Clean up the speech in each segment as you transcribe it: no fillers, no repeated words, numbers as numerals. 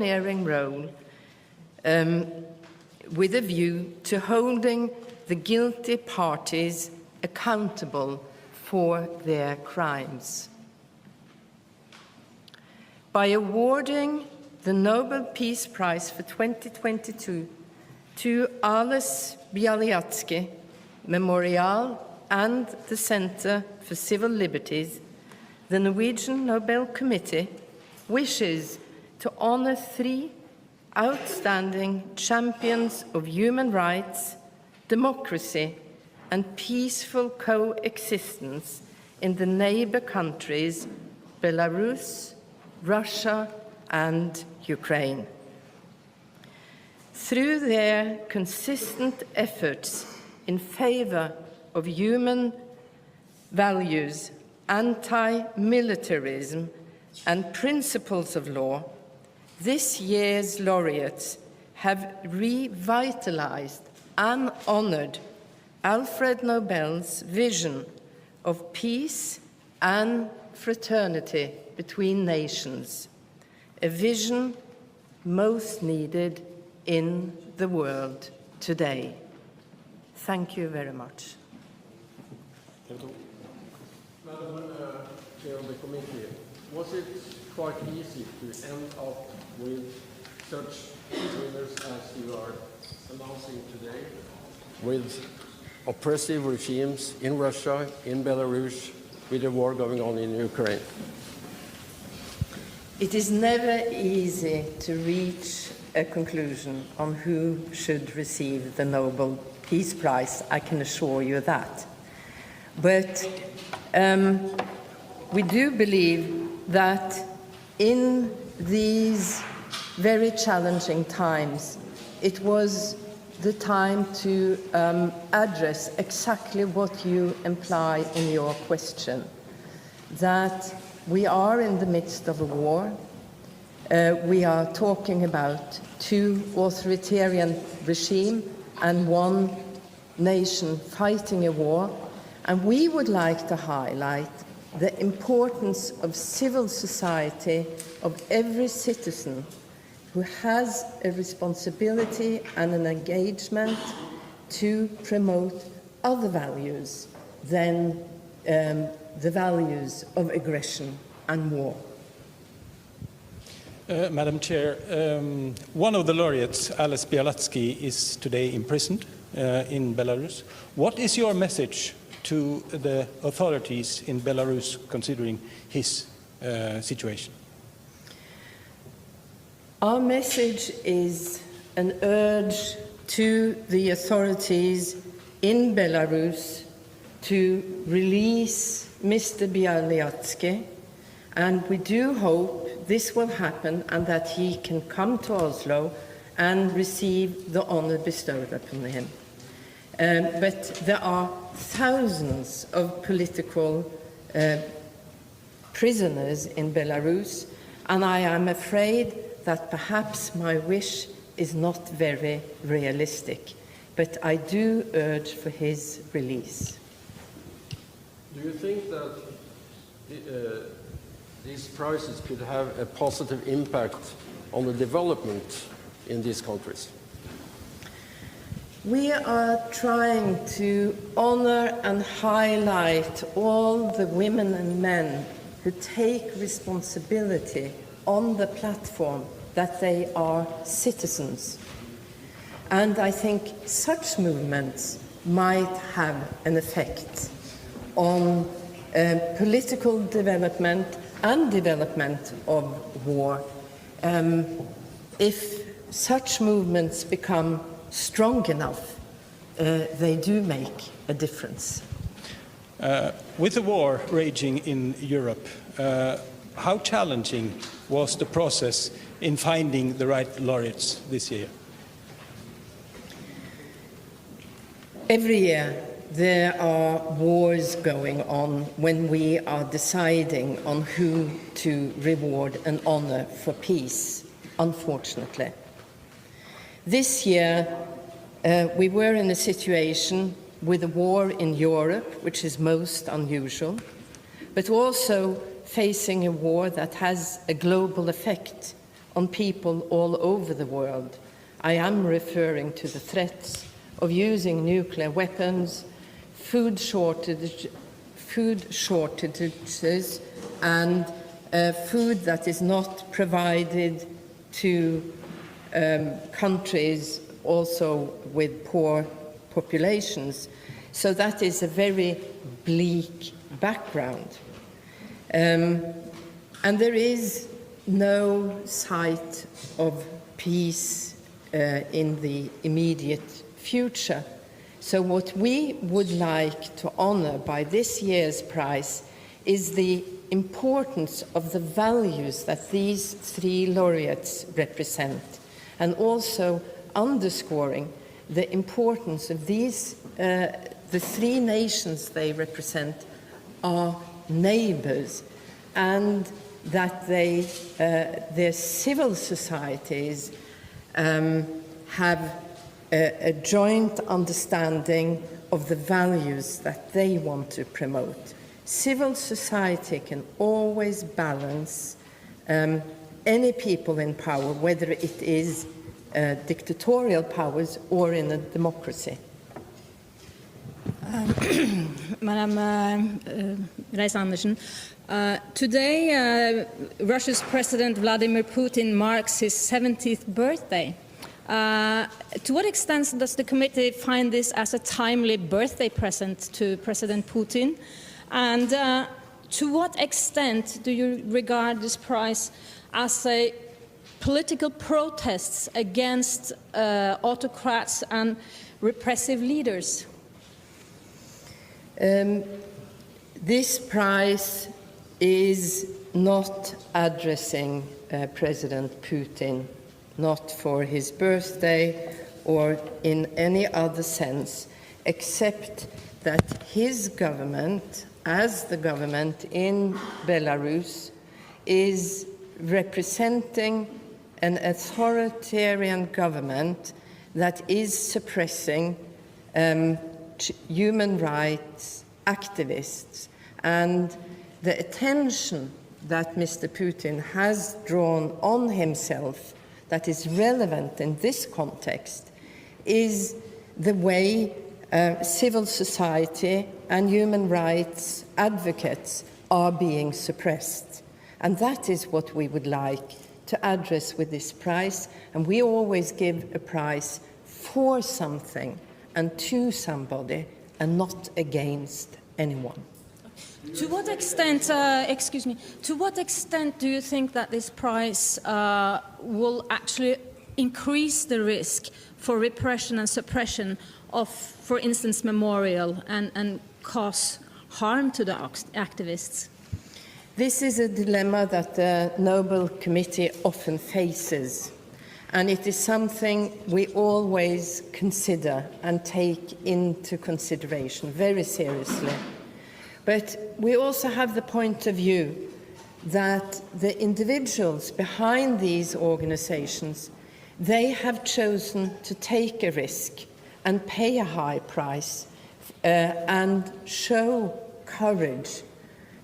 pioneering role with a view to holding the guilty parties accountable for their crimes. By awarding the Nobel Peace Prize for 2022 to Ales Bialiatski Memorial and the Center for Civil Liberties, the Norwegian Nobel Committee wishes to honor 3 outstanding champions of human rights, democracy, and peaceful coexistence in the neighbor countries Belarus, Russia, and Ukraine. Through their consistent efforts in favor of human values, anti-militarism, and principles of law, this year's laureates have revitalized and honored Alfred Nobel's vision of peace and fraternity between nations, a vision most needed in the world today. Thank you very much. Madam Chair of the Committee, was it quite easy to end up with such winners as you are announcing today, with oppressive regimes in Russia, in Belarus, with the war going on in Ukraine? It is never easy to reach a conclusion on who should receive the Nobel Peace Prize, I can assure you that. But we do believe that in these very challenging times, it was the time to address exactly what you imply in your question, that we are in the midst of a war. We are talking about 2 authoritarian regimes and 1 nation fighting a war. And we would like to highlight the importance of civil society, of every citizen who has a responsibility and an engagement to promote other values than the values of aggression and war. Madam Chair, one of the laureates, Ales Bialiatski, is today imprisoned in Belarus. What is your message to the authorities in Belarus considering his situation? Our message is an urge to the authorities in Belarus to release Mr. Bialiatski, and we do hope this will happen and that he can come to Oslo and receive the honor bestowed upon him. But there are thousands of political prisoners in Belarus, and I am afraid that perhaps my wish is not very realistic, but I do urge for his release. Do you think that these prizes could have a positive impact on the development in these countries? We are trying to honor and highlight all the women and men who take responsibility on the platform that they are citizens. And I think such movements might have an effect on political development and development of war. If such movements become strong enough, they do make a difference. With the war raging in Europe, how challenging was the process in finding the right laureates this year? Every year there are wars going on when we are deciding on who to reward and honor for peace, unfortunately. This year we were in a situation with a war in Europe, which is most unusual, but also facing a war that has a global effect on people all over the world. I am referring to the threats of using nuclear weapons, food shortages, and food that is not provided to countries also with poor populations. So that is a very bleak background. And there is no sight of peace in the immediate future. So what we would like to honor by this year's prize is the importance of the values that these three laureates represent, and also underscoring the importance of these, the three nations they represent are neighbors, and that they, their civil societies have a joint understanding of the values that they want to promote. Civil society can always balance any people in power, whether it is dictatorial powers or in a democracy. Madam Reis Andersen, today Russia's President Vladimir Putin marks his 70th birthday. To what extent does the committee find this as a timely birthday present to President Putin? And to what extent do you regard this prize as a political protest against autocrats and repressive leaders? This prize is not addressing President Putin, not for his birthday or in any other sense, except that his government, as the government in Belarus, is representing an authoritarian government that is suppressing human rights activists. And the attention that Mr. Putin has drawn on himself that is relevant in this context is the way civil society and human rights advocates are being suppressed. And that is what we would like to address with this prize. And we always give a prize for something and to somebody and not against anyone. To what extent, to what extent do you think that this prize will actually increase the risk for repression and suppression of, for instance, memorial and cause harm to the activists? This is a dilemma that the Nobel Committee often faces, and it is something we always consider and take into consideration very seriously. But we also have the point of view that the individuals behind these organizations, they have chosen to take a risk and pay a high price and show courage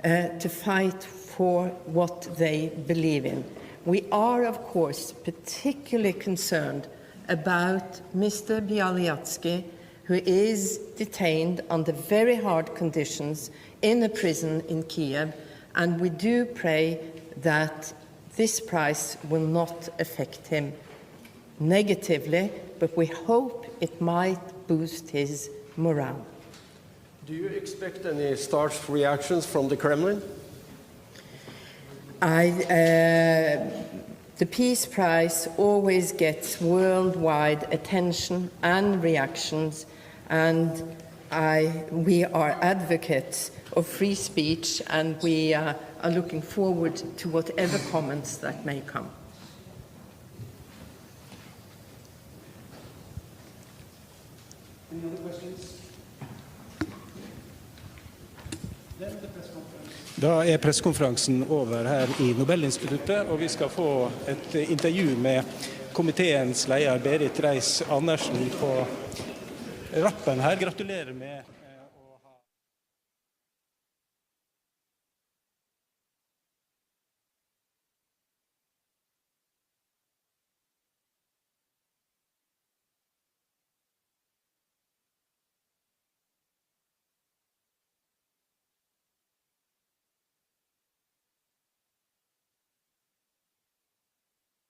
to fight for what they believe in. We are, of course, particularly concerned about Mr. Bialyatsky, who is detained under very hard conditions in a prison in Kiev, and we do pray that this prize will not affect him negatively, but we hope it might boost his morale. Do you expect any stark reactions from the Kremlin? The Peace Prize always gets worldwide attention and reactions, and we are advocates of free speech, and we are looking forward to whatever comments that may come. Any other questions? Da er pressekonferansen over her i Nobelinstituttet, og vi skal få et intervju med komiteens leder Berit Reiss Andersen på rappen her. Gratulerer med